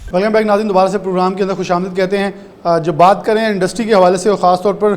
Welcome back नाज़रीन, दोबारा से प्रोग्राम के अंदर खुशामदीद कहते हैं। जब बात करें इंडस्ट्री के हवाले से और ख़ास तौर पर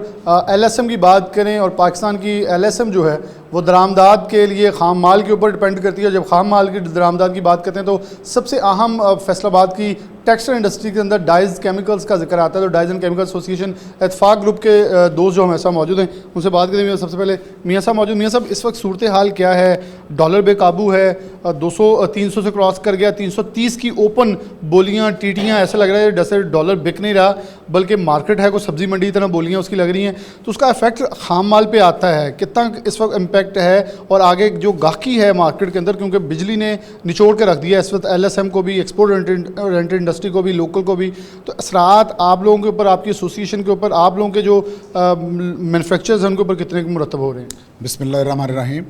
LSM की बात करें और पाकिस्तान की LSM जो है वो दरामदाद के लिए ख़ाम माल के ऊपर डिपेंड करती है। जब ख़ाम माल की दरामदाद की बात करते हैं तो सबसे अहम फैसलाबाद की टेक्सटाइल इंडस्ट्री के अंदर डाइज़ केमिकल्स का जिक्र आता है। तो डाइज़ एंड केमिकल एसोसिएशन इत्तेफाक ग्रुप के दोस्त जो हमारे साथ मौजूद हैं उनसे बात करेंगे। सबसे पहले मियाँ साहब मौजूद। मियाँ साहब, इस वक्त सूरत हाल क्या है? डॉलर बेकाबू है, 200-300 से क्रॉस कर गया, 330 की ओपन बोलियाँ टीटियाँ, ऐसा लग रहा है जैसे डॉलर बिक नहीं रहा बल्कि मार्केट है, कोई सब्ज़ी मंडी की तरह बोलियाँ उसकी लग रही हैं। तो उसका इफेक्ट खाम माल पे आता है, कितना इस वक्त इम्पैक्ट है? और आगे जो गाहकी है मार्केट के अंदर, क्योंकि बिजली ने निचोड़ के रख दिया इस वक्त LSM को भी, एक्सपोर्ट रेंटेड इंडस्ट्री को भी, लोकल को भी। तो असरात आप लोगों के ऊपर, आपकी एसोसिएशन के ऊपर, आप लोगों के जो मैन्युफैक्चरर्स हैं उनके ऊपर कितने मुरतब हो रहे हैं? बिस्मिल्लाहिर्रहमानिर्रहीम।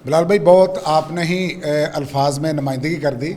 बिलाल भाई, बहुत आपने ही अल्फाज में नुमाइंदगी कर दी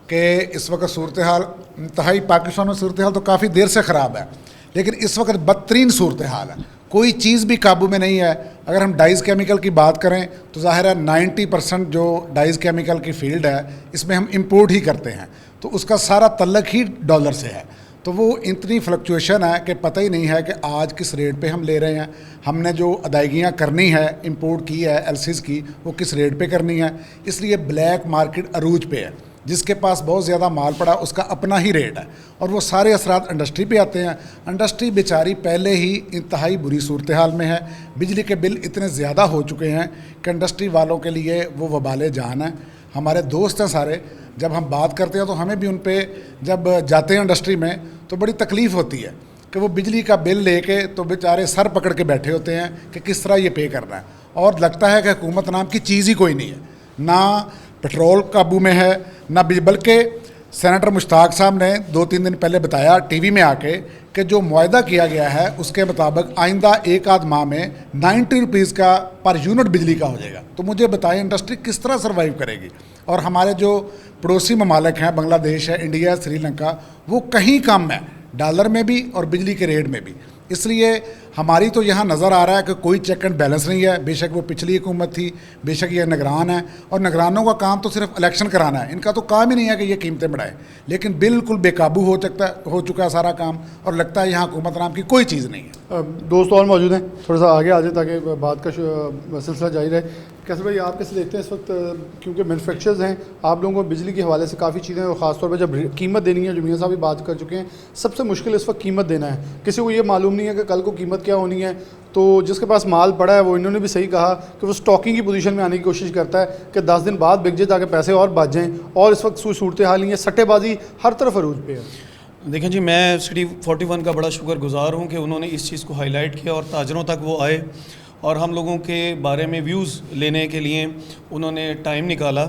कि इस वक्त सूरत हाल इंतहाई, पाकिस्तान में सूरत हाल तो काफ़ी देर से ख़राब है, लेकिन इस वक्त बदतरीन सूरत हाल है, कोई चीज़ भी काबू में नहीं है। अगर हम डाइज़ केमिकल की बात करें तो ज़ाहिर है 90% जो डाइज़ केमिकल की फील्ड है इसमें हम इंपोर्ट ही करते हैं, तो उसका सारा तल्लक ही डॉलर से है। तो वो इतनी फ्लक्चुएशन है कि पता ही नहीं है कि आज किस रेट पे हम ले रहे हैं। हमने जो अदायगियाँ करनी है, इंपोर्ट की है LCs की, वो किस रेट पे करनी है। इसलिए ब्लैक मार्केट अरूज पे है। जिसके पास बहुत ज़्यादा माल पड़ा उसका अपना ही रेट है और वो सारे असरात इंडस्ट्री पे आते हैं। इंडस्ट्री बेचारी पहले ही इंतहाई बुरी सूरत हाल में है। बिजली के बिल इतने ज़्यादा हो चुके हैं कि इंडस्ट्री वालों के लिए वो वबाले जान है। हमारे दोस्त हैं सारे, जब हम बात करते हैं तो हमें भी उन पे जब जाते हैं इंडस्ट्री में तो बड़ी तकलीफ़ होती है कि वो बिजली का बिल लेके तो बेचारे सर पकड़ के बैठे होते हैं कि किस तरह ये पे करना है। और लगता है कि हुकूमत नाम की चीज़ ही कोई नहीं है, ना पेट्रोल काबू में है ना बल्कि सेनेटर मुश्ताक साहब ने 2-3 दिन पहले बताया टीवी में आके कि जो मुआहदा किया गया है उसके मुताबिक आइंदा एक आध माह में 90 रुपीज़ का पर यूनिट बिजली का हो जाएगा। तो मुझे बताएं इंडस्ट्री किस तरह सर्वाइव करेगी? और हमारे जो पड़ोसी ममालिक हैं, बांग्लादेश है, इंडिया है, श्रीलंका, वो कहीं कम है डॉलर में भी और बिजली के रेट में भी। इसलिए हमारी तो यहाँ नज़र आ रहा है कि कोई चेक एंड बैलेंस नहीं है। बेशक वो पिछली हुकूमत थी, बेशक ये निगरान है और निगरानों का काम तो सिर्फ इलेक्शन कराना है, इनका तो काम ही नहीं है कि ये कीमतें बढ़ाएं। लेकिन बिल्कुल बेकाबू हो चुका है सारा काम और लगता है यहाँ हुकूमत नाम की कोई चीज़ नहीं है। दोस्त और मौजूद हैं, थोड़ा सा आगे आ जाए ताकि बात का सिलसिला जारी रहे। कैसे भाई, आप कैसे देखते हैं इस वक्त, क्योंकि मैन्युफैक्चरर्स हैं, आप लोगों को बिजली के हवाले से काफ़ी चीज़ें और ख़ासतौर पर जब कीमत देनी है, जो मियाँ साहब भी बात कर चुके हैं, सबसे मुश्किल इस वक्त कीमत देना है। किसी को ये मालूम नहीं है कि कल को कीमत क्या होनी है। तो जिसके पास माल पड़ा है वो, इन्होंने भी सही कहा कि वो स्टॉकिंग की पोजीशन में आने की कोशिश करता है कि 10 दिन बाद बिक जाए ताकि पैसे और बच जाएँ। और इस वक्त सूरत हाल नहीं है, सट्टेबाजी हर तरफ अरूज पे है। देखें जी, मैं सिटी 41 का बड़ा शुक्रगुजार हूँ कि उन्होंने इस चीज़ को हाईलाइट किया और ताजरों तक वो आए और हम लोगों के बारे में व्यूज़ लेने के लिए उन्होंने टाइम निकाला।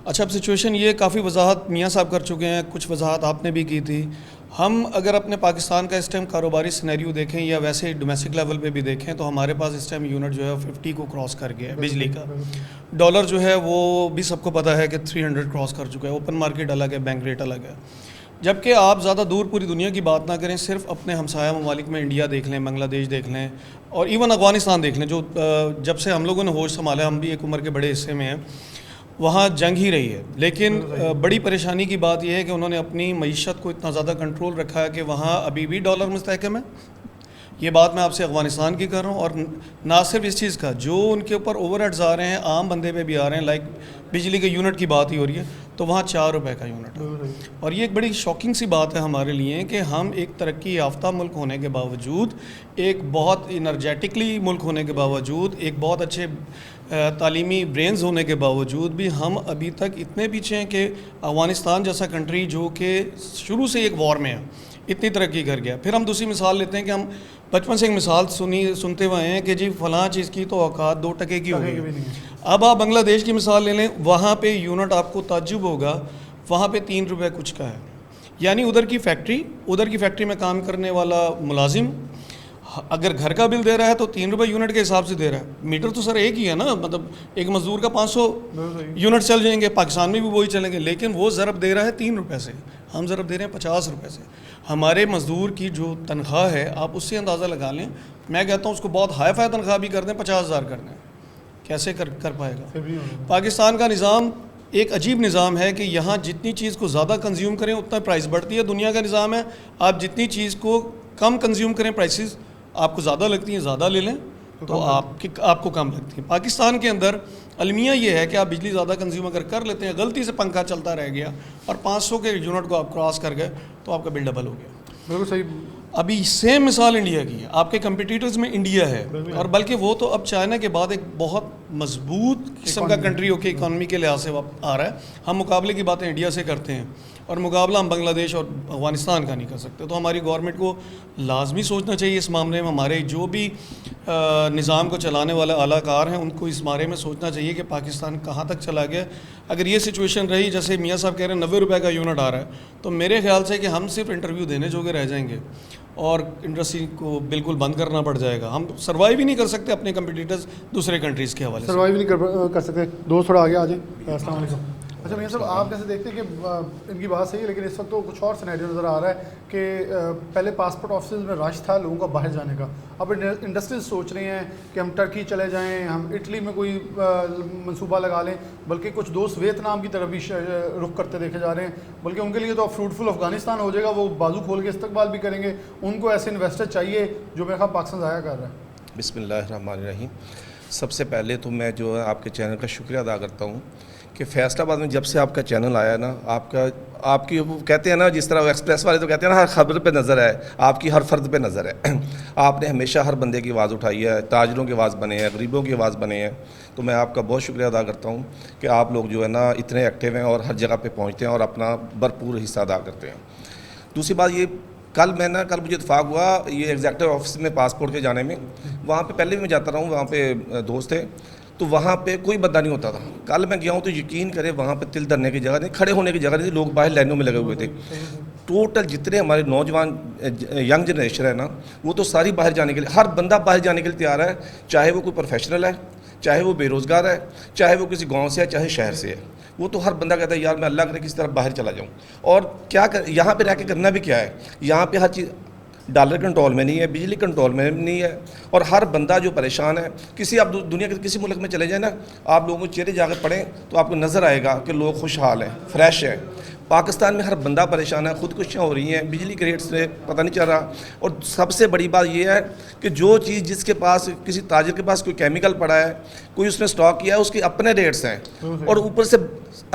अच्छा, अब सिचुएशन ये काफ़ी वजाहत मियाँ साहब कर चुके हैं, कुछ वजाहत आपने भी की थी। हम अगर अपने पाकिस्तान का इस टाइम कारोबारी सिनेरियो देखें या वैसे डोमेस्टिक लेवल पे भी देखें तो हमारे पास इस टाइम यूनिट जो है 50 को क्रॉस कर गया है बिजली का। डॉलर जो है वो भी सबको पता है कि 300 क्रॉस कर चुका है। ओपन मार्केट अलग है, बैंक रेट अलग है। जबकि आप ज़्यादा दूर पूरी दुनिया की बात ना करें, सिर्फ अपने हमसाया ममालिक में इंडिया देख लें, बांग्लादेश देख लें और इवन अफ़गानिस्तान देख लें, जो जब से हम लोगों ने होश संभाला, हम भी एक उम्र के बड़े हिस्से में हैं, वहाँ जंग ही रही है। लेकिन बड़ी परेशानी की बात यह है कि उन्होंने अपनी मईशत को इतना ज़्यादा कंट्रोल रखा है कि वहाँ अभी भी डॉलर मुस्तहकम है। ये बात मैं आपसे अफ़गानिस्तान की कर रहा हूँ। और ना सिर्फ इस चीज़ का, जो उनके ऊपर ओवरहेड्स आ रहे हैं, आम बंदे पे भी आ रहे हैं, लाइक बिजली के यूनिट की बात ही हो रही है तो वहाँ 4 रुपये का यूनिट है। और ये एक बड़ी शॉकिंग सी बात है हमारे लिए कि हम एक तरक्की याफ्ता मुल्क होने के बावजूद, एक बहुत इनर्जेटिकली मुल्क होने के बावजूद, एक बहुत अच्छे तालीमी ब्रेन्स होने के बावजूद भी हम अभी तक इतने पीछे हैं कि अफ़गानिस्तान जैसा कंट्री जो कि शुरू से एक वॉर में है, इतनी तरक्की कर गया। फिर हम दूसरी मिसाल लेते हैं कि हम बचपन से एक मिसाल सुनते हुए हैं कि जी फ़लाँ चीज़ की तो औकात 2 टके की होगी। अब आप बांग्लादेश की मिसाल ले लें, वहाँ पे यूनिट आपको ताज्जुब होगा, वहाँ पे 3 रुपये कुछ का है। यानी उधर की फैक्ट्री में काम करने वाला मुलाजिम अगर घर का बिल दे रहा है तो 3 रुपये यूनिट के हिसाब से दे रहा है। मीटर तो सर एक ही है ना, मतलब एक मज़दूर का 500 यूनिट चल जाएंगे, पाकिस्तान में भी वही चलेंगे, लेकिन वो ज़रब दे रहा है 3 रुपये से, हम ज़रब दे रहे हैं 50 रुपये से। हमारे मज़दूर की जो तनख्वाह है आप उससे अंदाज़ा लगा लें। मैं कहता हूँ उसको बहुत हाई फाई तनख्वाह भी कर दें, 50,000 कर दें, कैसे कर पाएगा? पाकिस्तान का निज़ाम एक अजीब निज़ाम है कि यहाँ जितनी चीज़ को ज़्यादा कंज्यूम करें उतना प्राइस बढ़ती है। दुनिया का निज़ाम है आप जितनी चीज़ को कम कंज्यूम करें प्राइसेस आपको ज़्यादा लगती हैं ज़्यादा ले लें तो आपको कम लगती है। पाकिस्तान के अंदर अलमिया ये है कि आप बिजली ज़्यादा कंज्यूम अगर कर लेते हैं, गलती से पंखा चलता रह गया और 500 के यूनिट को आप क्रॉस कर गए तो आपका बिल डबल हो गया। बिल्कुल सही। अभी सेम मिसाल इंडिया की है, आपके कंपिटिटर्स में इंडिया है और बल्कि वो तो अब चाइना के बाद एक बहुत मजबूत किस्म का कंट्री होकर इकॉनमी के लिहाज से आ रहा है। हम मुकाबले की बातें इंडिया से करते हैं और मुकाबला हम बांग्लादेश और अफगानिस्तान का नहीं कर सकते। तो हमारी गवर्नमेंट को लाजमी सोचना चाहिए इस मामले में, हमारे जो भी निज़ाम को चलाने वाले आलाकार हैं उनको इस बारे में सोचना चाहिए कि पाकिस्तान कहाँ तक चला गया। अगर ये सिचुएशन रही जैसे मियाँ साहब कह रहे हैं 90 रुपये का यूनिट आ रहा है तो मेरे ख्याल से कि हम सिर्फ इंटरव्यू देने जोगे रह जाएंगे और इंडस्ट्री को बिल्कुल बंद करना पड़ जाएगा। हम सर्वाइव ही नहीं कर सकते अपने कंपटीटर्स दूसरे कंट्रीज़ के हवाले से। सर्वाइव नहीं कर सकते। दोस्त थोड़ा आगे आ जाए। अस्सलाम वालेकुम। अच्छा मियां साहब, आप जैसे देखते हैं कि इनकी बात सही है लेकिन इस वक्त तो कुछ और सिनेरियो नज़र आ रहा है कि पहले पासपोर्ट ऑफिस में रश था लोगों का बाहर जाने का, अब इंडस्ट्रीज सोच रही हैं कि हम टर्की चले जाएं, हम इटली में कोई मंसूबा लगा लें, बल्कि कुछ दोस्त वियतनाम की तरफ भी रुख करते देखे जा रहे हैं। बल्कि उनके लिए तो फ्रूटफुल अफगानिस्तान हो जाएगा, वो बाजू खोल के इस्तकबाल भी करेंगे। उनको ऐसे इन्वेस्टर चाहिए जो मेरे ख्याल पाकिस्तान ज़ाया कर रहा है। बिस्मिल्लाहिर्रहमानिर्रहीम। सबसे पहले तो मैं जो है आपके चैनल का शुक्रिया अदा करता हूँ कि फैसलाबाद में जब से आपका चैनल आया ना, आपकी वो कहते हैं ना, जिस तरह एक्सप्रेस वाले तो कहते हैं ना, हर खबर पे नज़र है, आपकी हर फ़र्द पे नज़र है। आपने हमेशा हर बंदे की आवाज़ उठाई है, ताजरों की आवाज़ बने हैं, गरीबों की आवाज़ बने हैं। तो मैं आपका बहुत शुक्रिया अदा करता हूँ कि आप लोग जो है ना इतने एक्टिव हैं और हर जगह पर पहुँचते हैं और अपना भरपूर हिस्सा अदा करते हैं। दूसरी बात ये, कल मुझे इत्तेफाक हुआ ये एग्जेक्टिव ऑफिस में पासपोर्ट के जाने में, वहाँ पे पहले भी मैं जाता रहा हूँ, वहाँ पे दोस्त थे तो वहाँ पे कोई बंदा नहीं होता था। कल मैं गया हूँ तो यकीन करें वहाँ पे तिल धरने की जगह नहीं, खड़े होने की जगह नहीं, लोग बाहर लाइनों में लगे हुए थे। टोटल जितने हमारे नौजवान यंग जनरेशन है ना, वो तो सारी बाहर जाने के लिए, हर बंदा बाहर जाने के लिए तैयार है, चाहे वो कोई प्रोफेशनल है, चाहे वो बेरोज़गार है, चाहे वो किसी गाँव से है, चाहे शहर से है। वो तो हर बंदा कहता है यार मैं अल्लाह करे किसी तरफ बाहर चला जाऊँ। और क्या यहाँ पे रह के करना भी क्या है, यहाँ पे हर चीज़ डॉलर कंट्रोल में नहीं है, बिजली कंट्रोल में नहीं है और हर बंदा जो परेशान है। आप दुनिया के किसी मुल्क में चले जाए ना, आप लोगों को चेहरे जाकर पढ़ें तो आपको नज़र आएगा कि लोग खुशहाल हैं, फ्रेश हैं। पाकिस्तान में हर बंदा परेशान है, खुदकुशियाँ हो रही हैं, बिजली के रेट से पता नहीं चल रहा। और सबसे बड़ी बात यह है कि जो चीज़ जिसके पास, किसी ताजिर के पास कोई केमिकल पड़ा है, कोई उसने स्टॉक किया है, उसके अपने रेट्स हैं और ऊपर से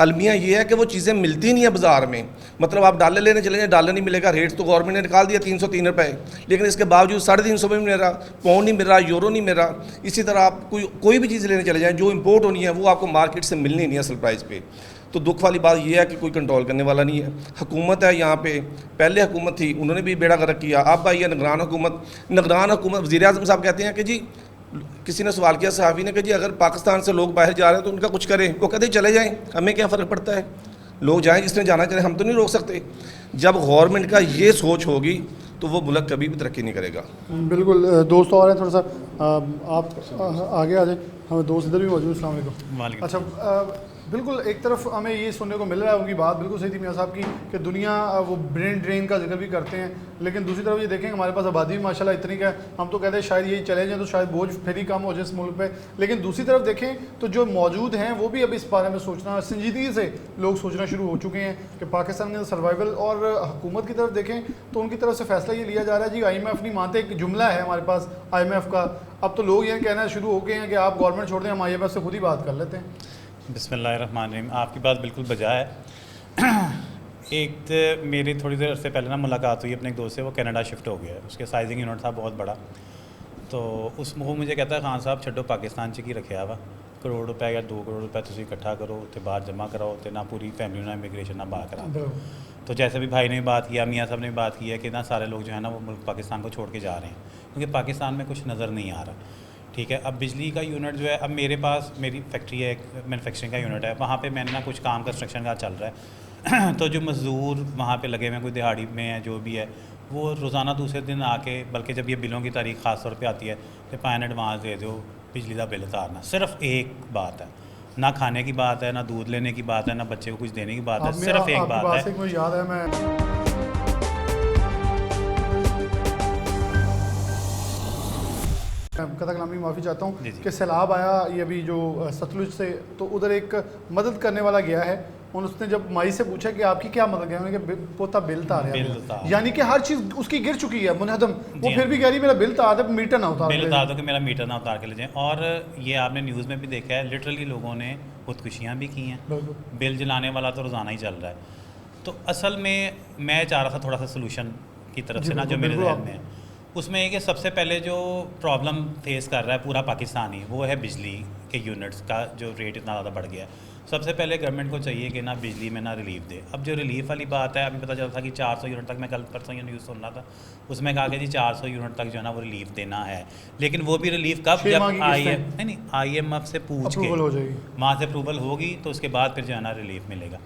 अलमिया ये है कि वो चीज़ें मिलती नहीं है बाज़ार में। मतलब आप डॉलर लेने चले जाए, डॉलर नहीं मिलेगा, रेट तो गवर्नमेंट ने निकाल दिया 303 रुपये, लेकिन इसके बावजूद 350 में मिल रहा, पाउंड नहीं मिल रहा, यूरो नहीं मिल रहा। इसी तरह आप कोई भी चीज़ लेने चले जाएँ जो इम्पोर्ट होनी है वो आपको मार्केट से मिलनी नहीं है असल प्राइस पे। तो दुख वाली बात यह है कि कोई कंट्रोल करने वाला नहीं है। हुकूमत है यहाँ पे, पहले हुकूमत थी उन्होंने भी बेड़ा गर्क किया, अब आई है निगरान हुकूमत। वज़ीर आज़म साहब कहते हैं कि जी, किसी ने सवाल किया सहाफ़ी ने कि जी अगर पाकिस्तान से लोग बाहर जा रहे हैं तो उनका कुछ करें। वो कहते हैं चले जाएँ, हमें क्या फ़र्क पड़ता है, लोग जाएँ, जिसने जाना चाहे, हम तो नहीं रोक सकते। जब गवर्नमेंट का ये सोच होगी तो वो मुल्क कभी भी तरक्की नहीं करेगा। बिल्कुल। दोस्त और हैं, थोड़ा सा आप आगे आ जाए, हमें दोस्त इधर भी मौजूद। अस्सलाम वालेकुम। अच्छा, बिल्कुल एक तरफ हमें ये सुनने को मिल रहा है, उनकी बात बिल्कुल सही थी मियाँ साहब की कि दुनिया वो ब्रेन ड्रेन का जिक्र भी करते हैं, लेकिन दूसरी तरफ ये देखें हमारे पास आबादी भी माशाल्लाह इतनी का है, हम तो कहते हैं शायद यही चले जाएँ तो शायद बोझ फिर ही कम हो जाए इस मुल्क पे। लेकिन दूसरी तरफ देखें तो जो मौजूद हैं वो भी अब इस बारे में सोचना, संजीदगी से लोग सोचना शुरू हो चुके हैं कि पाकिस्तान के सर्वाइवल। और हुकूमत की तरफ देखें तो उनकी तरफ से फैसला ये लिया जा रहा है जी IMF नहीं मानते, एक जुमला है हमारे पास IMF का, अब तो लोग ये कहना शुरू हो गए हैं कि आप गवर्नमेंट छोड़ दें, हम IMF से खुद ही बात कर लेते हैं। बिस्मिल्लाहिर्रहमानिर्रहीम। आपकी बात बिल्कुल बजा है। एक तो मेरी थोड़ी देर से पहले ना मुलाकात हुई अपने एक दोस्त से, वो कनाडा शिफ्ट हो गया है, उसके साइजिंग यूनिट था बहुत बड़ा। तो वो मुझे कहता है खान साहब छड्डो पाकिस्तान च की रखा वा, करोड़ रुपए या 2 करोड़ रुपए तुम इकट्ठा करो तो बाहर जमा कराओ तो ना पूरी फैमिली ना इमिग्रेशन ना बाहर करा। तो जैसे भी भाई ने भी बात किया, मियाँ साहब ने भी बात की है कि ना सारे लोग जो है ना वो मुल्क पाकिस्तान को छोड़ के जा रहे हैं क्योंकि पाकिस्तान में कुछ नज़र नहीं आ रहा। ठीक है, अब बिजली का यूनिट जो है, अब मेरे पास मेरी फैक्ट्री है, एक मैन्युफैक्चरिंग का यूनिट है, वहाँ पे मैंने ना कुछ काम कंस्ट्रक्शन का चल रहा है तो जो मज़दूर वहाँ पे लगे हुए, कोई दिहाड़ी में है, जो भी है, वो रोज़ाना दूसरे दिन आके, बल्कि जब ये बिलों की तारीख ख़ास तौर पे आती है तो पैन एडवांस दे दो, बिजली का बिल उतारना। सिर्फ एक बात है, ना खाने की बात है, ना दूध लेने की बात है, ना बच्चे को कुछ देने की बात है, सिर्फ एक बात है। मुझे याद है, मैं कथा कलामी की माफ़ी चाहता जी, हूँ जी। कि सैलाब आया ये अभी जो सतलुज से, तो उधर एक मदद करने वाला गया है और उसने जब माई से पूछा कि आपकी क्या मदद है, उन्होंने कहा पोता बिल तार बिल उतार। यानी कि हर चीज़ उसकी गिर चुकी है मुनहदम, वो जी फिर हाँ। भी कह रही मेरा बिल तार दे, मीटर ना उतार बिल दे। बता दो कि मेरा मीटर ना उतार के ले जाएं। और ये आपने न्यूज़ में भी देखा है, लिटरली लोगों ने खुदकुशियाँ भी की हैं। बिल्कुल। बिल जलाने वाला तो रोज़ाना ही चल रहा है। तो असल में मैं चाह रहा था थोड़ा सा सोल्यूशन की तरफ जी, से ना, जो बिल्कुल, मेरे बिल्कुल जहन में है उसमें है कि सबसे पहले जो प्रॉब्लम फेस कर रहा है पूरा पाकिस्तान ही, वो है बिजली के यूनिट्स का जो रेट इतना ज़्यादा बढ़ गया है। सबसे पहले गवर्नमेंट को चाहिए कि ना बिजली में ना रिलीफ दे। अब जो रिलीफ वाली बात है, अभी पता चला था कि 400 यूनिट तक, मैं कल परसों ये न्यूज़ सुन रहा था, उसमें कहा कि जी 400 यूनिट तक जो है ना वो रिलीफ देना है। लेकिन वो भी रिलीफ कब, 6 जब माह की किस्तें। नहीं IMF से पूछ के अप्रूवल हो जाएगी। वहाँ से अप्रूवल होगी तो उसके बाद फिर जो है ना रिलीफ मिलेगा।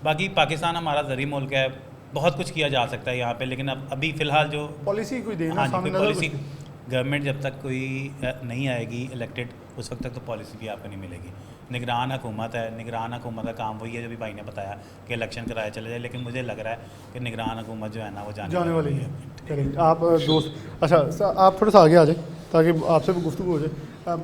बाकी पाकिस्तान हमारा ज़री मुल्क है, बहुत कुछ किया जा सकता है यहाँ पे, लेकिन अब अभी फ़िलहाल जो पॉलिसी कोई देना हाँ जी सामने कोई नजर पॉलिसी, कुछ गवर्नमेंट जब तक कोई नहीं आएगी इलेक्टेड, उस वक्त तक तो पॉलिसी भी आपको नहीं मिलेगी। निगरान हुकूमत है, निगरान हुकूमत का काम वही है जो भी भाई ने बताया कि इलेक्शन कराया चले जाए, लेकिन मुझे लग रहा है कि निगरान हुकूमत जो है ना वो जाने वाली है। चलिए आप दोस्त, अच्छा आप थोड़ा सा आगे आ जाए ताकि आपसे भी गुफ्तगू हो जाए।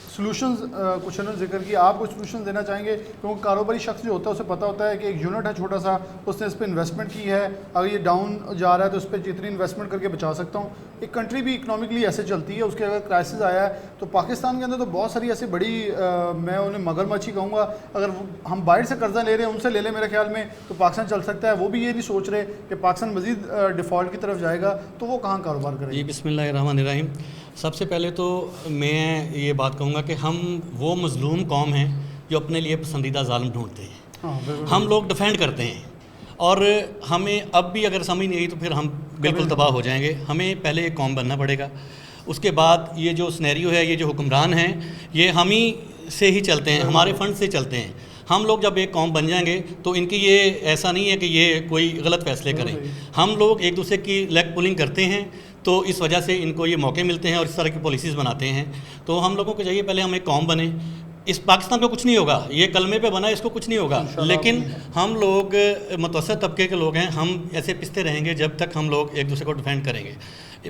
सॉल्यूशंस कुछ उन्होंने जिक्र किया, आप कुछ सॉल्यूशन देना चाहेंगे? क्योंकि कारोबारी शख्स जो होता है उसे पता होता है कि एक यूनिट है छोटा सा, उसने इस पर इन्वेस्टमेंट की है, अगर ये डाउन जा रहा है तो उस पर जितनी इन्वेस्टमेंट करके बचा सकता हूँ। एक कंट्री भी इकनॉमिकली ऐसे चलती है, उसके अगर क्राइसिस आया है तो पाकिस्तान के अंदर तो बहुत सारी ऐसी बड़ी मैं उन्हें मगरमच्छ ही कहूँगा, अगर हम बाहर से कर्जा ले रहे हैं उनसे ले लें मेरे ख्याल में तो पाकिस्तान चल सकता है। वो भी ये नहीं सोच रहे कि पाकिस्तान मजीद डिफ़ॉल्ट की तरफ जाएगा, तो वो कहाँ कारोबार जी करेंगे? बिस्मिल्लाहिर्रहमानिर्रहीम। सबसे पहले तो मैं ये बात कहूँगा कि हम वो मज़लूम कौम हैं जो अपने लिए पसंदीदा ज़ालिम ढूंढते हैं। हाँ बिल्कुल। हम लोग डिफेंड करते हैं और हमें अब भी अगर समझ नहीं आई तो फिर हम बिल्कुल तबाह हो जाएंगे। हमें पहले एक कौम बनना पड़ेगा, उसके बाद ये जो सिनेरियो है, ये जो हुक्मरान हैं, ये हम ही से ही चलते हैं, हमारे फंड से चलते हैं। हम लोग जब एक कौम बन जाएंगे तो इनकी ये ऐसा नहीं है कि ये कोई गलत फैसले करें। हम लोग एक दूसरे की लेग पुलिंग करते हैं तो इस वजह से इनको ये मौके मिलते हैं और इस तरह की पॉलिसीज़ बनाते हैं। तो हम लोगों को चाहिए पहले हम एक कौम बने। इस पाकिस्तान को कुछ नहीं होगा, ये कलमे पे बना, इसको कुछ नहीं होगा, लेकिन हम लोग मुतवस्सित तबके के लोग हैं, हम ऐसे पिसते रहेंगे जब तक हम लोग एक दूसरे को डिफेंड करेंगे।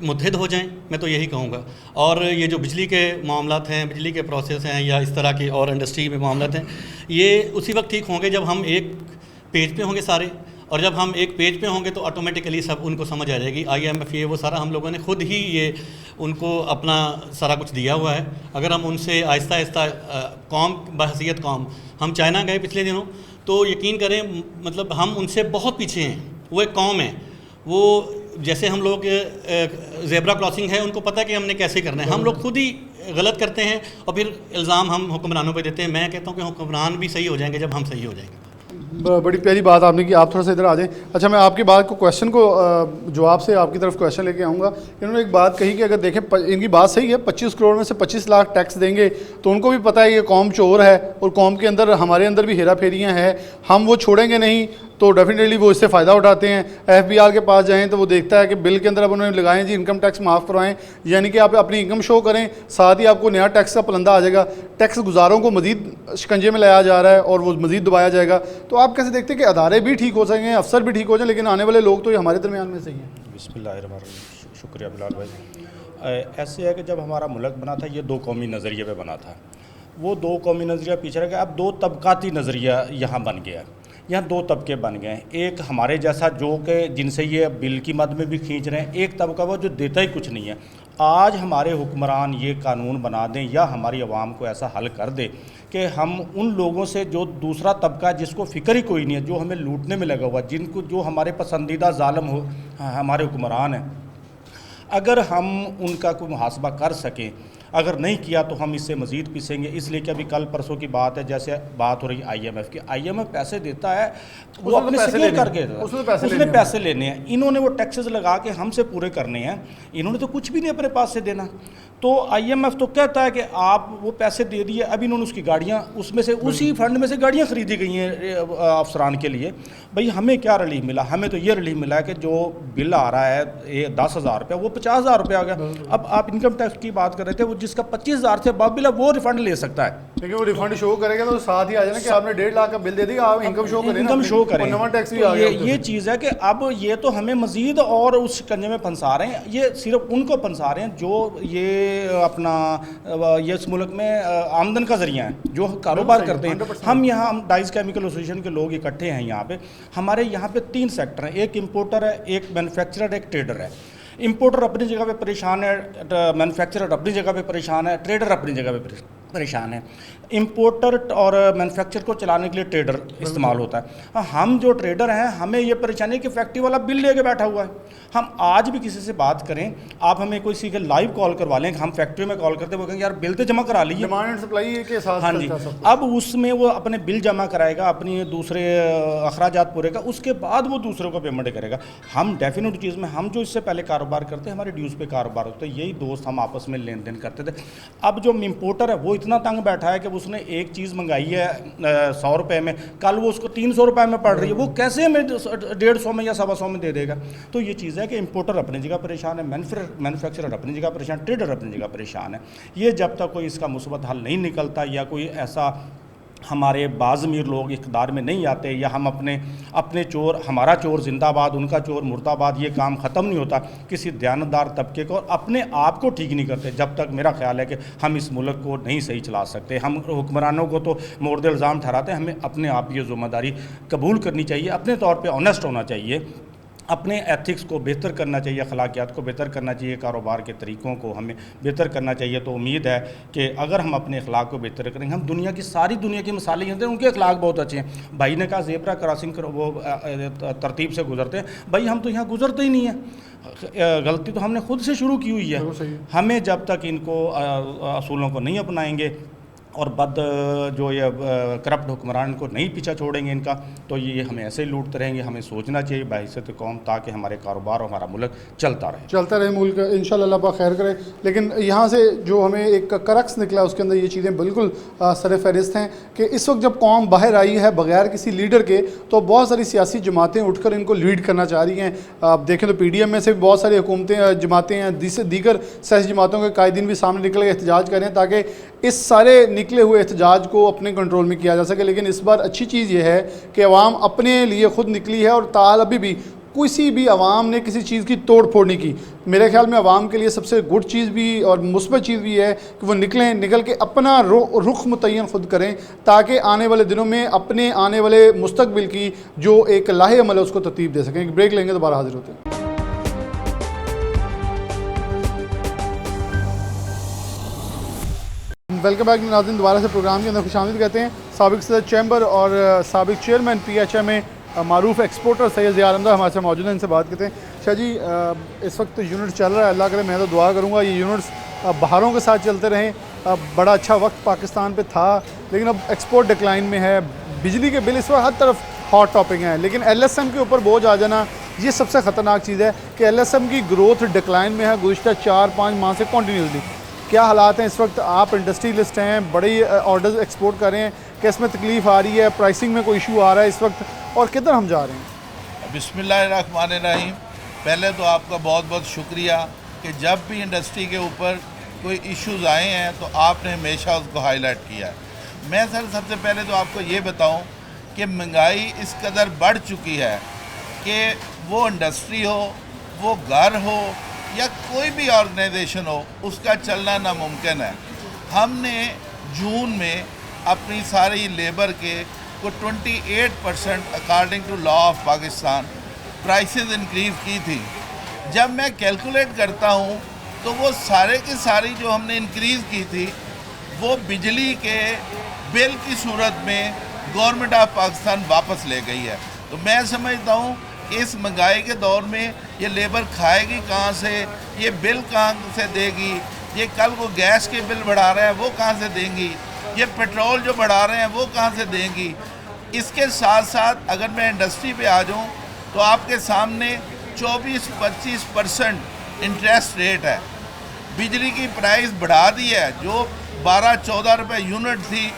मुत्तहिद हो जाएं, मैं तो यही कहूँगा। और ये जो बिजली के मामलात हैं, बिजली के प्रोसेस हैं या इस तरह की और इंडस्ट्री में मामलात हैं, ये उसी वक्त ठीक होंगे जब हम एक पेज पे होंगे सारे। और जब हम एक पेज पे होंगे तो ऑटोमेटिकली सब उनको समझ आ जाएगी। IMF ये वो सारा हम लोगों ने खुद ही ये उनको अपना सारा कुछ दिया हुआ है। अगर हम उनसे आहिस्ता आहिस्ता कौम बहसीयत कौम, हम चाइना गए पिछले दिनों, तो यकीन करें मतलब हम उनसे बहुत पीछे हैं। वो एक कौम है, वो जैसे हम लोग ज़ेब्रा क्रॉसिंग है, उनको पता है कि हमने कैसे करना है। हम लोग खुद ही गलत करते हैं और फिर इल्ज़ाम हम हुक्मरानों पे देते हैं। मैं कहता हूँ कि हुक्मरान भी सही हो जाएंगे जब हम सही हो जाएंगे। बड़ी प्यारी बात आपने की। आप थोड़ा सा इधर आ जाएं। अच्छा, मैं आपकी बात को क्वेश्चन को जवाब से आपकी तरफ क्वेश्चन लेके आऊँगा। इन्होंने एक बात कही कि अगर देखें इनकी बात सही है, 25 करोड़ में से 25 लाख टैक्स देंगे तो उनको भी पता है ये कौम चोर है और कौम के अंदर हमारे अंदर भी हेरा फेरियाँ हैं, हम वो छोड़ेंगे नहीं तो डेफिनेटली वो इससे फ़ायदा उठाते हैं। FBR के पास जाएं तो वो देखता है कि बिल के अंदर अब उन्होंने लगाएं जी इनकम टैक्स माफ़ करवाएं, यानी कि आप अपनी इनकम शो करें, साथ ही आपको नया टैक्स का पलंदा आ जाएगा। टैक्स गुजारों को मजीद शिकंजे में लाया जा रहा है और वो मजीद दबाया जाएगा। तो आप कैसे देखते हैं कि अदारे भी ठीक हो सकें, अफसर भी ठीक हो जाएं, लेकिन आने वाले लोग तो ये हमारे दरमियान में सही हैं? बिस्मिल्लाहिर्रहमानिर्रहीम। शुक्रिया बिलाल भाई। ऐसे है कि जब हमारा मुल्क बना था ये दो कौमी नज़रिए पे बना था, वो दो कौमी नज़रिया पीछे रह गया। अब दो तबकाती नज़रिया यहाँ बन गया, यहाँ दो तबके बन गए हैं। एक हमारे जैसा जो कि जिनसे ये बिल की मद में भी खींच रहे हैं, एक तबका वो जो देता ही कुछ नहीं है। आज हमारे हुक्मरान ये कानून बना दें या हमारी आवाम को ऐसा हल कर दे कि हम उन लोगों से जो दूसरा तबका जिसको फ़िक्र ही कोई नहीं है, जो हमें लूटने में लगा हुआ, जिनको जो हमारे पसंदीदा ज़ालिम हो हमारे हुक्मरान हैं, अगर हम उनका कोई मुहासबा कर सकें, अगर नहीं किया तो हम इससे मज़ीद पीसेंगे। इसलिए कि अभी कल परसों की बात है, जैसे बात हो रही है IMF की, IMF पैसे देता है, वो अपने सिक्योर करके उसने पैसे लेने हैं। इन्होंने वो टैक्सेस लगा के हमसे पूरे करने हैं, इन्होंने तो कुछ भी नहीं अपने पास से देना। तो IMF तो कहता है कि आप वो पैसे दे दिए, अब इन्होंने उसकी गाड़ियाँ उसमें से उसी फंड में से गाड़ियाँ ख़रीदी गई हैं अफसरान के लिए। भाई हमें क्या रिलीफ मिला? हमें तो ये रिलीफ मिला है कि जो बिल आ रहा है 10,000 रुपया वो 50,000 रुपया आ गया। अब आप इनकम टैक्स की बात कर रहे थे, वो जिसका 25,000 से अबव बिल है वो रिफंड ले सकता है। लेकिन वो रिफंड शो करेगा तो साथ ही आ जाना कि आपने 1.5 लाख का बिल दे दिया, आप इनकम शो करें, इनकम शो करें, नवा टैक्स भी तो आ गया। ये चीज़ है कि अब ये तो हमें मजीद और उस शिकंजे में फंसा रहे हैं। ये सिर्फ उनको फंसा रहे हैं जो ये अपना ये इस मुल्क में आमदन का जरिया है, जो कारोबार करते हैं। हम यहाँ हम डाइस केमिकल एसोसिएशन के लोग इकट्ठे हैं यहाँ पे। हमारे यहाँ पे 3 सेक्टर हैं, एक इम्पोर्टर है, एक मैन्युफैक्चरर, एक ट्रेडर है। इम्पोर्टर अपनी जगह पे परेशान है, मैन्युफैक्चरर अपनी जगह पे परेशान है, ट्रेडर अपनी जगह पे परेशान है। इम्पोर्टर और मैन्युफैक्चर को चलाने के लिए ट्रेडर इस्तेमाल होता है। हम जो ट्रेडर हैं हमें ये परेशानी है कि फैक्ट्री वाला बिल लेके बैठा हुआ है। हम आज भी किसी से बात करें, आप हमें कोई के लाइव कॉल करवा लें, हम फैक्ट्री में कॉल करते वो कहेंगे यार बिल तो जमा करा लीजिए। डिमांड एंड सप्लाई के साथ हाँ जी, अब उसमें वो अपने बिल जमा कराएगा, अपनी दूसरे अखराजात पूरे का, उसके बाद वो दूसरों को पेमेंट करेगा। हम डेफिनेट चीज़ में हम जो इससे पहले कारोबार करते हैं, हमारे ड्यूज़ पे कारोबार होते हैं, यही दोस्त हम आपस में लेन देन करते थे। अब जो इम्पोर्टर है वो इतना तंग बैठा है कि उसने एक चीज़ मंगाई है 100 रुपये में, कल वो उसको 300 रुपये में पड़ रही है, वो कैसे हमें 150 में या 125 में दे देगा। तो ये चीज़ है कि इम्पोर्टर अपनी जगह परेशान है, मैन्युफैक्चरर अपनी जगह परेशान, ट्रेडर अपनी जगह परेशान है। ये जब तक कोई इसका मुस्बत हल नहीं निकलता या कोई ऐसा हमारे बाज़मीर लोग इक़्तिदार में नहीं आते या हम अपने चोर, हमारा चोर जिंदाबाद उनका चोर मुर्दाबाद, ये काम ख़त्म नहीं होता किसी दयानतदार तबके को और अपने आप को ठीक नहीं करते, जब तक मेरा ख्याल है कि हम इस मुल्क को नहीं सही चला सकते। हम हुक्मरानों को तो मोर्द इल्ज़ाम ठहराते हैं, हमें अपने आप ये ज़िम्मेदारी कबूल करनी चाहिए, अपने तौर पर ऑनेस्ट होना चाहिए, अपने एथिक्स को बेहतर करना चाहिए, अखलाकियात को बेहतर करना चाहिए, कारोबार के तरीक़ों को हमें बेहतर करना चाहिए। तो उम्मीद है कि अगर हम अपने अखलाक को बेहतर करेंगे, हम दुनिया की सारी दुनिया की मिसालें होते हैं, उनके अखलाक बहुत अच्छे हैं। भाई ने कहा ज़ेब्रा क्रॉसिंग वो तरतीब से गुजरते हैं, भाई हम तो यहाँ गुजरते ही नहीं हैं। गलती तो हमने खुद से शुरू की हुई है। हमें जब तक इनको असूलों को नहीं अपनाएंगे और जो ये करप्ट हुक्मरान को नहीं पीछा छोड़ेंगे इनका, तो ये हमें ऐसे ही लूटते रहेंगे। हमें सोचना चाहिए बहैसियत कौम, ताकि हमारे कारोबार और हमारा मुल्क चलता रहे मुल्क, इंशाल्लाह अल्लाह पाक खैर करे। लेकिन यहाँ से जो हमें एक करक्स निकला उसके अंदर ये चीज़ें बिल्कुल सर फहरिस्त हैं कि इस वक्त जब कौम बाहर आई है बग़ैर किसी लीडर के, तो बहुत सारी सियासी जमातें उठकर इनको लीड करना चाह रही हैं। आप देखें तो PDM में से भी बहुत सारी हुकूमतें जमातें हैं, दीगर सियासी जमातों के कायदीन भी सामने निकल के एहतजाज करें ताकि इस सारे निकले हुए एहतजाज को अपने कंट्रोल में किया जा सके। लेकिन इस बार अच्छी चीज़ ये है कि अवाम अपने लिए ख़ुद निकली है और ताल अभी भी किसी भी अवाम ने किसी चीज़ की तोड़ फोड़ नहीं की। मेरे ख्याल में अवाम के लिए सबसे गुड चीज़ भी और मुस्बत चीज़ भी है कि वो निकल के अपना रुख मुतय्यन ख़ुद करें, ताकि आने वाले दिनों में अपने आने वाले मुस्तकबिल की जो एक लाहे अमल है उसको तरतीब दे सकें। ब्रेक लेंगे, दोबारा हाजिर होते हैं। वेलकम बैक नाज़रीन, दोबारा से प्रोग्राम के अंदर खुशामदीद कहते हैं। साबिक़ सदर चैम्बर और साबिक़ चेयरमैन PHM में मारूफ एक्सपोर्टर सैयद ज़िया अहमद हमारे साथ मौजूद हैं, इनसे बात करते हैं। शाह जी, इस वक्त यूनिट चल रहा है, अल्लाह करे मैं तो दुआ करूँगा ये यूनिट्स बाहरों के साथ चलते रहें। बड़ा अच्छा वक्त पाकिस्तान पे था, लेकिन अब एक्सपोर्ट डिक्लाइन में है, बिजली के बिल इस वक्त हर तरफ हॉट टॉपिक हैं, लेकिन LSM के ऊपर बोझ आ जाना ये सबसे ख़तरनाक चीज़ है कि LSM की ग्रोथ डिक्लाइन में है गुज़िश्ता 4-5 माह से कॉन्टीन्यूसली। क्या हालात हैं इस वक्त? आप इंडस्ट्रियलिस्ट हैं, बड़े ऑर्डर्स एक्सपोर्ट कर रहे हैं, क्या इसमें तकलीफ़ आ रही है, प्राइसिंग में कोई इशू आ रहा है इस वक्त, और किधर हम जा रहे हैं? बिस्मिल्लाहिर्रहमानिर्रहीम। पहले तो आपका बहुत बहुत शुक्रिया कि जब भी इंडस्ट्री के ऊपर कोई इश्यूज़ आए हैं तो आपने हमेशा उसको हाईलाइट किया है। मैं सर सबसे पहले तो आपको ये बताऊं कि महंगाई इस कदर बढ़ चुकी है कि वो इंडस्ट्री हो, वो घर हो या कोई भी ऑर्गेनाइजेशन हो, उसका चलना नामुमकिन है। हमने जून में अपनी सारी लेबर के को 28% according to law of Pakistan prices increase की थी। जब मैं कैलकुलेट करता हूँ तो वो सारे की सारी जो हमने इंक्रीज़ की थी वो बिजली के बिल की सूरत में गवर्नमेंट ऑफ पाकिस्तान वापस ले गई है। तो मैं समझता हूँ इस महंगाई के दौर में ये लेबर खाएगी कहाँ से, ये बिल कहाँ से देगी, ये कल को गैस के बिल बढ़ा रहे हैं वो कहाँ से देंगी, ये पेट्रोल जो बढ़ा रहे हैं वो कहाँ से देंगी। इसके साथ साथ अगर मैं इंडस्ट्री पे आ जाऊँ तो आपके सामने 24-25% इंटरेस्ट रेट है। बिजली की प्राइस बढ़ा दी है, जो 12-14 रुपये यूनिट थी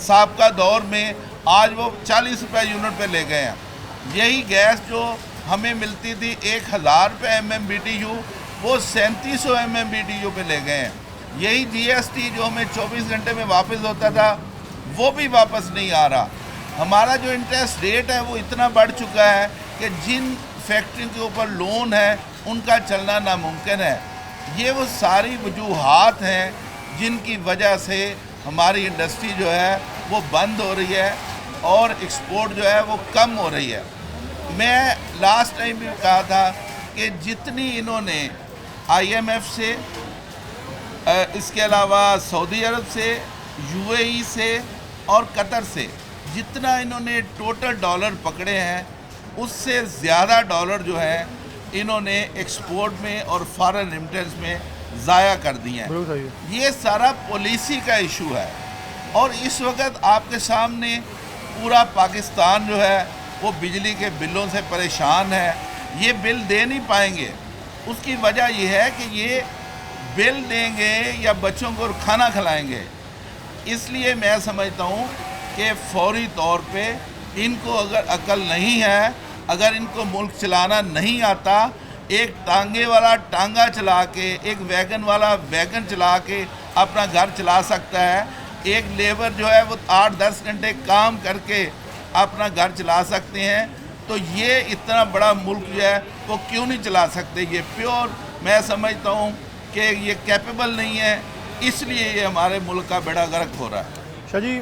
साबका दौर में, आज वो 40 रुपये यूनिट पे ले गए हैं। यही गैस जो हमें मिलती थी 1000 रुपये MMBTU, वो 3700 MMBTU पे ले गए हैं। यही GST जो हमें 24 घंटे में वापस होता था वो भी वापस नहीं आ रहा। हमारा जो इंटरेस्ट रेट है वो इतना बढ़ चुका है कि जिन फैक्ट्रियों के ऊपर लोन है उनका चलना नामुमकिन है। ये वो सारी वजूहात हैं जिनकी वजह से हमारी इंडस्ट्री जो है वो बंद हो रही है और एक्सपोर्ट जो है वो कम हो रही है। मैं लास्ट टाइम भी कहा था कि जितनी इन्होंने IMF से, इसके अलावा सऊदी अरब से, UAE से और कतर से जितना इन्होंने टोटल डॉलर पकड़े हैं उससे ज़्यादा डॉलर जो है इन्होंने एक्सपोर्ट में और फॉरेन रेमिटेंस में ज़ाया कर दिए हैं। ये सारा पॉलिसी का इशू है और इस वक्त आपके सामने पूरा पाकिस्तान जो है वो बिजली के बिलों से परेशान है। ये बिल दे नहीं पाएंगे। उसकी वजह यह है कि ये बिल देंगे या बच्चों को खाना खिलाएंगे। इसलिए मैं समझता हूँ कि फौरी तौर पे इनको अगर अकल नहीं है, अगर इनको मुल्क चलाना नहीं आता, एक टांगे वाला टांगा चला के, एक वैगन वाला वैगन चला के अपना घर चला सकता है। एक लेबर जो है वो 8-10 घंटे काम करके अपना घर चला सकते हैं, तो ये इतना बड़ा मुल्क जो है वो क्यों नहीं चला सकते। ये प्योर मैं समझता हूँ कि ये कैपेबल नहीं है, इसलिए ये हमारे मुल्क का बेड़ा गर्क हो रहा है। शाह जी,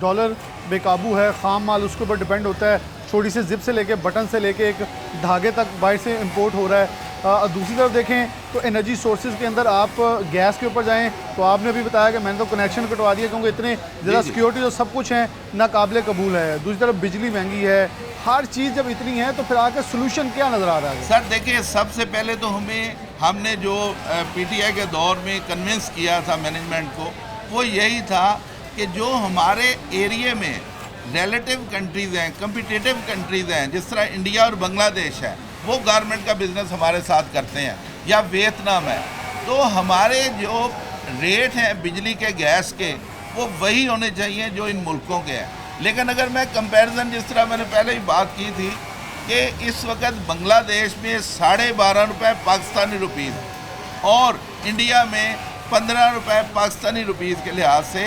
डॉलर बेकाबू है, ख़ाम माल उसके ऊपर डिपेंड होता है, छोटी सी जिप से लेके बटन से लेके एक धागे तक बाहर से इंपोर्ट हो रहा है। दूसरी तरफ देखें तो एनर्जी सोर्सेज के अंदर आप गैस के ऊपर जाएं तो आपने भी बताया कि मैंने तो कनेक्शन कटवा दिया क्योंकि इतने ज़्यादा सिक्योरिटी और सब कुछ है नाकाबिले कबूल है। दूसरी तरफ बिजली महंगी है, हर चीज़ जब इतनी है तो फिर आकर सोल्यूशन क्या नज़र आ रहा है? सर देखिए, सबसे पहले तो हमने जो PTI के दौर में कन्विंस किया था मैनेजमेंट को, वो यही था कि जो हमारे एरिया में रिलेटिव कंट्रीज़ हैं, कम्पिटिटिव कंट्रीज़ हैं, जिस तरह इंडिया और बांग्लादेश है, वो गारमेंट का बिज़नेस हमारे साथ करते हैं, या वियतनाम है, तो हमारे जो रेट हैं बिजली के, गैस के, वो वही होने चाहिए जो इन मुल्कों के हैं। लेकिन अगर मैं कंपैरिजन, जिस तरह मैंने पहले ही बात की थी कि इस वक्त बांग्लादेश में 12.5 रुपये पाकिस्तानी रुपीज़ और इंडिया में 15 रुपये पाकिस्तानी रुपीज़ के लिहाज से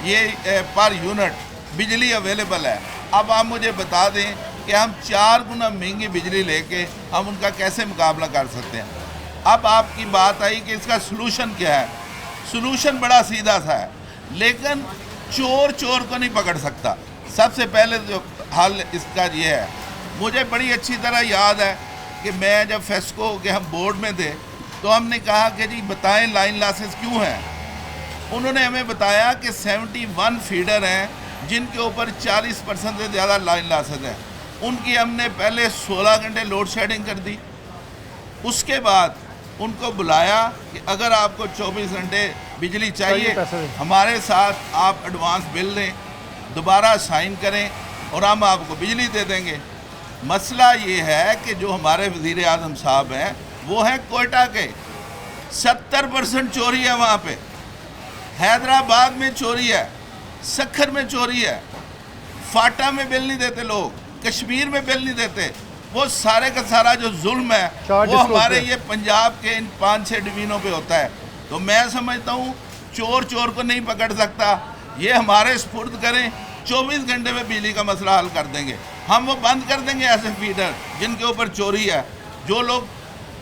ये पर यूनिट बिजली अवेलेबल है। अब आप मुझे बता दें कि हम 4 गुना महंगी बिजली लेके हम उनका कैसे मुकाबला कर सकते हैं। अब आपकी बात आई कि इसका सलूशन क्या है। सलूशन बड़ा सीधा सा है, लेकिन चोर चोर को नहीं पकड़ सकता। सबसे पहले जो हल इसका ये है, मुझे बड़ी अच्छी तरह याद है कि मैं जब फेस्को के हम बोर्ड में थे तो हमने कहा कि जी बताएं लाइन लॉसेस क्यों हैं। उन्होंने हमें बताया कि 71 फीडर हैं जिनके ऊपर 40% से ज़्यादा लाइन लॉसेस हैं। उनकी हमने पहले 16 घंटे लोड शेडिंग कर दी। उसके बाद उनको बुलाया कि अगर आपको 24 घंटे बिजली चाहिए, हमारे साथ आप एडवांस बिल दें, दोबारा साइन करें और हम आपको बिजली दे देंगे। मसला ये है कि जो हमारे वज़ीर आज़म साहब हैं वो हैं कोयटा के, 70% चोरी है वहाँ पे। हैदराबाद में चोरी है, सखर में चोरी है, फाटा में बिल नहीं देते लोग, कश्मीर में बिल नहीं देते। वो सारे का सारा जो जुल्म है वो हमारे ये पंजाब के इन 5-6 डिवीज़नों पे होता है। तो मैं समझता हूँ चोर चोर को नहीं पकड़ सकता। ये हमारे स्पुर्द करें, 24 घंटे में बिजली का मसला हल कर देंगे। हम वो बंद कर देंगे ऐसे फीडर जिनके ऊपर चोरी है। जो लोग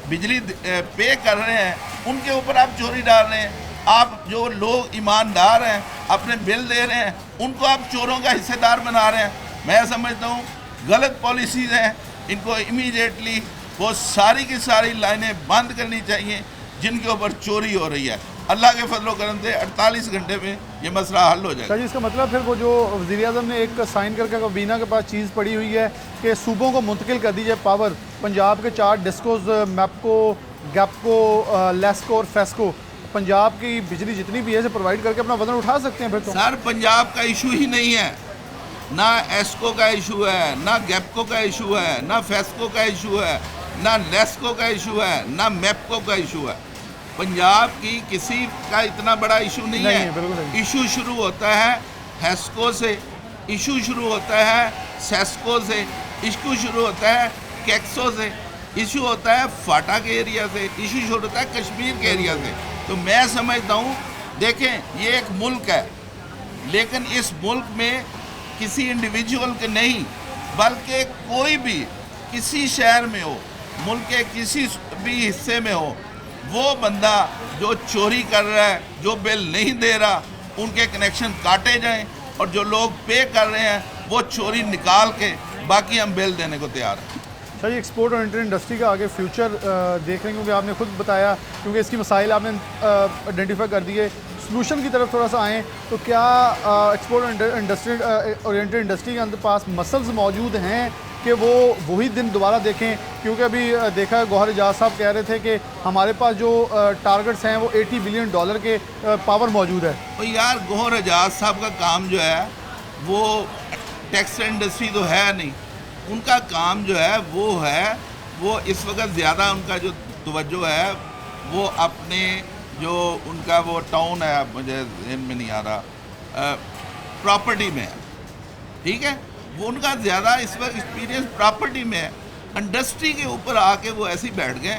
बिजली पे कर रहे हैं उनके ऊपर आप चोरी डाल रहे हैं। आप जो लोग ईमानदार हैं, अपने बिल दे रहे हैं, उनको आप चोरों का हिस्सेदार बना रहे हैं। मैं समझता हूँ गलत पॉलिसीज़ हैं, इनको इमीडिएटली वो सारी की सारी लाइनें बंद करनी चाहिए जिनके ऊपर चोरी हो रही है। अल्लाह के फजलो करम से 48 घंटे में ये मसला हल हो जाएगा। जी, इसका मतलब फिर वो जो वज़ीर आज़म ने एक साइन करके काबीना के पास चीज़ पड़ी हुई है कि सूबों को मुंतकिल कर दी जाए पावर। पंजाब के 4 डिस्कोज, मैपको, गैपको, लेस्को और फेस्को, पंजाब की बिजली जितनी भी है से प्रोवाइड करके अपना वजन उठा सकते हैं। फिर तो सर पंजाब का इशू ही नहीं है, ना एस्को का इशू है, ना गैपको का इशू है, ना फेस्को का इशू है, ना लेस्को का इशू है, ना मैपको का इशू है। पंजाब की किसी का इतना बड़ा इशू नहीं है। इशू शुरू होता है हेस्को से, इशू शुरू होता है सेस्को से, इशू शुरू होता है कैक्सो से, इशू होता है फाटा के एरिया से, इशू शुरू होता है कश्मीर के एरिया से। तो मैं समझता हूँ, देखें ये एक मुल्क है, लेकिन इस मुल्क में किसी इंडिविजुअल के नहीं बल्कि कोई भी किसी शहर में हो, मुल्क के किसी भी हिस्से में हो, वो बंदा जो चोरी कर रहा है, जो बिल नहीं दे रहा, उनके कनेक्शन काटे जाएं और जो लोग पे कर रहे हैं वो चोरी निकाल के बाकी हम बिल देने को तैयार हैं। अच्छा, ये एक्सपोर्ट और इंटर इंडस्ट्री का आगे फ्यूचर देख रहे हैं, क्योंकि आपने खुद बताया, क्योंकि इसकी मसाइल आपने आइडेंटिफाई कर दिए, सलूशन की तरफ थोड़ा सा आएँ तो क्या एक्सपोर्ट और इंडस्ट्री ओरिएंटेड इंडस्ट्री के अंदर पास मसल्स मौजूद हैं कि वो वही दिन दोबारा देखें? क्योंकि अभी देखा है गौहर एजाज साहब कह रहे थे कि हमारे पास जो टारगेट्स हैं वो $80 बिलियन के पावर मौजूद है। तो यार गौहर एजाज साहब का काम जो है वो टेक्सटाइल इंडस्ट्री तो है नहीं, उनका काम जो है वो इस वक्त ज़्यादा उनका जो तवज्जो है वो अपने जो उनका वो टाउन है, मुझे ज़हन में नहीं आ रहा, प्रॉपर्टी में है, ठीक है, वो उनका ज़्यादा इस वक्त एक्सपीरियंस प्रॉपर्टी में है। इंडस्ट्री के ऊपर आके वो ऐसे ही बैठ गए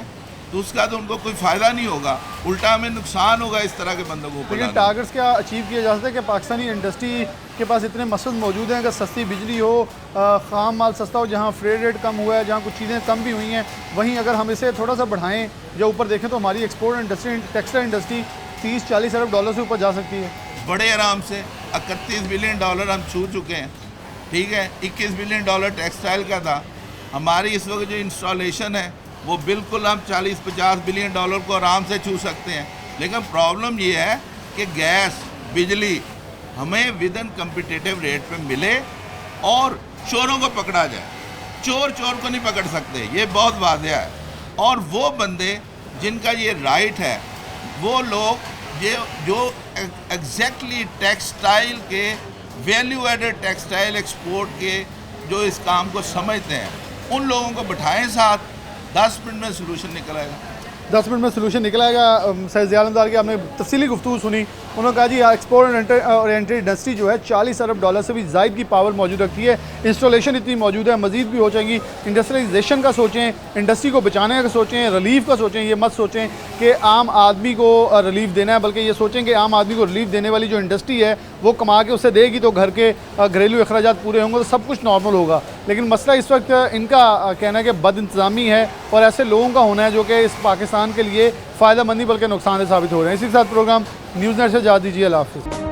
तो उसका तो उनको कोई फ़ायदा नहीं होगा, उल्टा हमें नुकसान होगा इस तरह के बंदों को ऊपर। लेकिन टारगेट्स क्या अचीव किए जा सकते हैं कि पाकिस्तानी इंडस्ट्री के पास इतने मसले मौजूद हैं कि सस्ती बिजली हो, ख़ाम माल सस्ता हो, जहाँ फ्रेड रेट कम हुआ है, जहाँ कुछ चीज़ें कम भी हुई हैं, वहीं अगर हम इसे थोड़ा सा बढ़ाएँ या ऊपर देखें तो हमारी एक्सपोर्ट इंडस्ट्री टेक्सटाइल इंडस्ट्री $30-40 अरब से ऊपर जा सकती है बड़े आराम से। 31 बिलियन डॉलर हम छू चुके हैं, ठीक है, 21 बिलियन डॉलर टेक्सटाइल का था। हमारी इस वक्त जो इंस्टॉलेशन है वो बिल्कुल हम 40-50 बिलियन डॉलर को आराम से छू सकते हैं। लेकिन प्रॉब्लम ये है कि गैस बिजली हमें विद इन कम्पिटिटिव रेट पे मिले और चोरों को पकड़ा जाए। चोर को नहीं पकड़ सकते, ये बहुत वाज़ेह है। और वो बंदे जिनका ये राइट है, वो लोग ये जो एग्जैक्टली टेक्सटाइल के वैल्यू एडेड टेक्सटाइल एक्सपोर्ट के जो इस काम को समझते हैं, उन लोगों को बिठाएं साथ, 10 मिनट में सलूशन निकल आएगा। 10 मिनट में सलूशन निकल आएगा। सैयद ज़िया आलमदार की आपने तफसीली गुफ्तगू सुनी, उन्होंने कहा जी एक्सपोर्ट और एंट्री इंडस्ट्री जो है $40 अरब से भी ज़ायद की पावर मौजूद रखती है। इंस्टॉलेशन इतनी मौजूद है, मज़ीद भी हो जाएंगी। इंडस्ट्रियलाइजेशन का सोचें, इंडस्ट्री को बचाने का सोचें, रिलीफ का सोचें। ये मत सोचें कि आम आदमी को रिलीफ देना है, बल्कि ये सोचें कि आम आदमी को रिलीफ देने वाली जो इंडस्ट्री है वो कमा के उसे देगी तो घर के घरेलू अखराजात पूरे होंगे, तो सब कुछ नॉर्मल होगा। लेकिन मसला इस वक्त इनका कहना है कि बद इंतज़ामी है और ऐसे लोगों का होना है जो कि इस पाकिस्तान के लिए फ़ायदा मंद नहीं बल्कि नुकसान साबित हो रहे हैं। इसी के साथ प्रोग्राम न्यूज़ नेट से जा दीजिए। अल्लाह हाफ़िज़।